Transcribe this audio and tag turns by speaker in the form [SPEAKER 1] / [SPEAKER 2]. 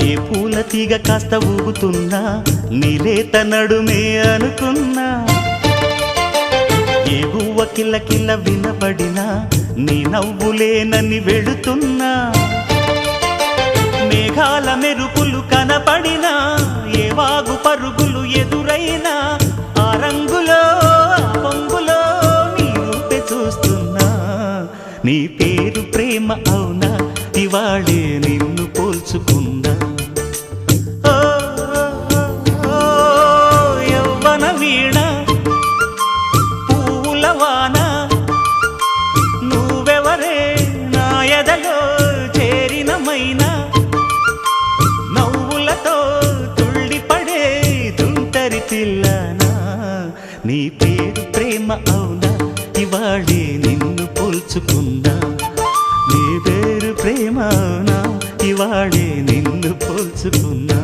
[SPEAKER 1] ఏ పూల తీగ కాస్త ఊగుతున్నా నీలేత నడుమే అనుకున్నా ఏ గువ్వ కిల్ల కిల్ల వినబడినా నీ నవ్వులేనని వెళుతున్నా మేఘాల మెరుపులు కనపడినా ఏ వాగు పరుగులు ఎదురైనా ఆ రంగులో ఆ పొంగులో నీ రూపే చూస్తున్నా నీ పేరు ప్రేమ అవునా ఇవాళే నిన్ను పోల్చుకున్నా యవ్వన వీణ పూల వాన నువ్వెవరే నా ఎదలో చేరిన మైనా నవ్వులతో తుళ్ళిపడే తుంటరి పిల్లనా నీ పేరు ప్రేమ అవునా ఇవాళే నిన్ను పోల్చుకున్నా నీ పేరు ప్రేమ అవునా ఇవాళే నిన్ను పోల్చుకున్నా